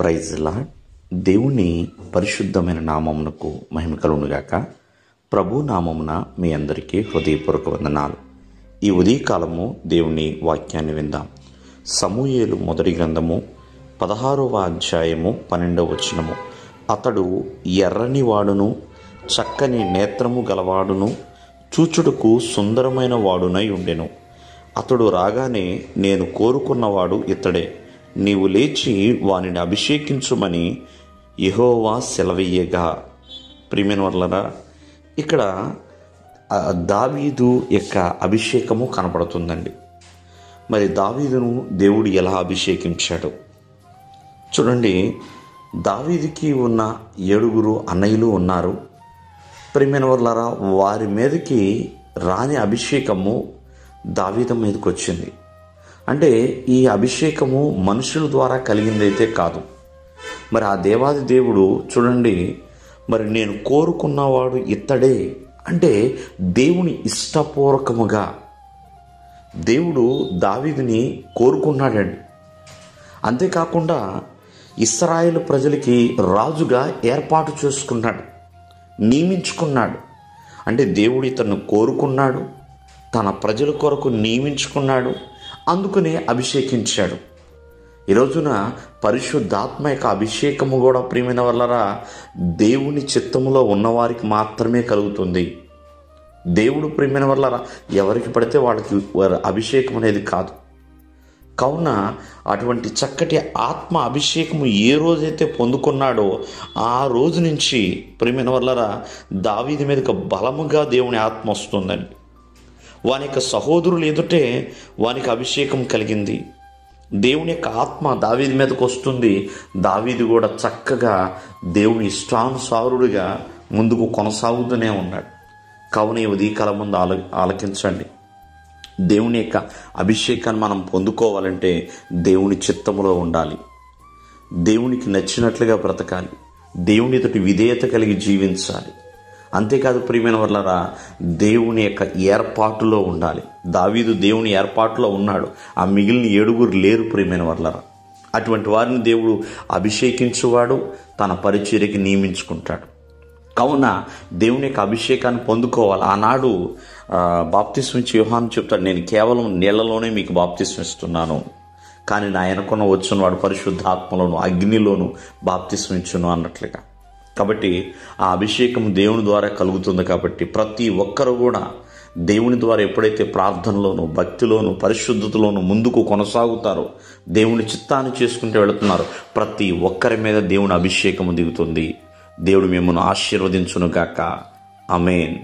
Praise lord. దేవుని పరిశుద్ధమైన నామమునకు మహిమ కలుగునుగాక. ప్రభు నామమున మీ అందరికీ హృదయపూర్వక వందనాలు. ఈ ఉదయకాలము దేవుని వాక్యాన్ని విందాం. సమూయేలు మొదటి గ్రంథము 16వ అధ్యాయము 12వ వచనము. అతడు ఎర్రని వాడును, చక్కని నేత్రము గలవాడును, చూచుటకు సుందరమైన వాడునై ఉండెను. అతడు రాగానే, నేను కోరుకున్నవాడు ఇతడే, నీవు లేచి వానిని అభిషేకించుమని యెహోవా సెలవీయగా. ప్రియమైన వారలారా, ఇక్కడ దావీదు యొక్క అభిషేకము కనపడుతుందండి. మరి దావీదును దేవుడు ఎలా అభిషేకించాడు చూడండి. దావీదుకి ఉన్న 7 అన్నయ్యలు ఉన్నారు. ప్రియమైన వారలారా, వారి మీదకి రాని అభిషేకము దావీదు మీదకి వచ్చింది. అంటే ఈ అభిషేకము మనుషుల ద్వారా కలిగిందైతే కాదు. మరి ఆ దేవాది దేవుడు చూడండి, మరి నేను కోరుకున్నవాడు ఇత్తడే అంటే దేవుని ఇష్టపూర్వకముగా దేవుడు దావీదుని కోరుకున్నాడండి. అంతేకాకుండా ఇశ్రాయేలు ప్రజలకి రాజుగా ఏర్పాటు చేసుకున్నాడు, నియమించుకున్నాడు. అంటే దేవుడు ఇతను కోరుకున్నాడు, తన ప్రజల కొరకు నియమించుకున్నాడు, అందుకనే అభిషేకించాడు. ఈ రోజున పరిశుద్ధాత్మ యొక్క అభిషేకము కూడా ప్రియమైన వల్లరా దేవుని చిత్తములో ఉన్నవారికి మాత్రమే కలుగుతుంది. దేవుడు ప్రియమైన వల్లరా ఎవరికి పడితే వాళ్ళకి అభిషేకం అనేది కాదు. కావున అటువంటి చక్కటి ఆత్మ అభిషేకము ఏ రోజైతే పొందుకున్నాడో ఆ రోజు నుంచి ప్రియమైన వల్లరా దావీదు మీదకి బలముగా దేవుని ఆత్మ వస్తుందండి. వాని యొక్క సహోదరులు ఎదుటే వానికి అభిషేకం కలిగింది. దేవుని యొక్క ఆత్మ దావీదు మీదకి వస్తుంది. దావీదు కూడా చక్కగా దేవుని ఇష్టానుసారుడిగా ముందుకు కొనసాగుతూనే ఉన్నాడు. కావున ఈ ఉదయకాలం ముందు ఆలకించండి. దేవుని యొక్క అభిషేకాన్ని మనం పొందుకోవాలంటే దేవుని చిత్తములో ఉండాలి, దేవునికి నచ్చినట్లుగా బ్రతకాలి, దేవుని ఎదుటి విధేయత కలిగి జీవించాలి. అంతేకాదు ప్రియమైన వారలారా, దేవుని యొక్క ఏర్పాటులో ఉండాలి. దావీదు దేవుని ఏర్పాటులో ఉన్నాడు, ఆ మిగిలిన 7 లేరు ప్రియమైన వారలారా. అటువంటి వారిని దేవుడు అభిషేకించువాడు, తన పరిచర్యకి నియమించుకుంటాడు. కావున దేవుని యొక్క అభిషేకాన్ని పొందుకోవాలి. ఆనాడు బాప్తిస్మం ఇచ్చి యోహాను చెప్తాడు, నేను కేవలం నీళ్లలోనే మీకు బాప్తిస్మం ఇస్తున్నాను, కానీ నా వెనకున్న వచ్చిన వాడు పరిశుద్ధాత్మలోను అగ్నిలోను బాప్తిస్మం ఇచ్చును అన్నట్లుగా. కాబట్టి ఆ అభిషేకం దేవుని ద్వారా కలుగుతుంది. కాబట్టి ప్రతి ఒక్కరు కూడా దేవుని ద్వారా ఎప్పుడైతే ప్రార్థనలోను, భక్తిలోను, పరిశుద్ధతలోను ముందుకు కొనసాగుతారో, దేవుని చిత్తాన్ని చేసుకుంటూ వెళుతున్నారు, ప్రతి ఒక్కరి మీద దేవుని అభిషేకము దిగుతుంది. దేవుడు మిమ్మల్ని ఆశీర్వదించును గాక. ఆమేన్.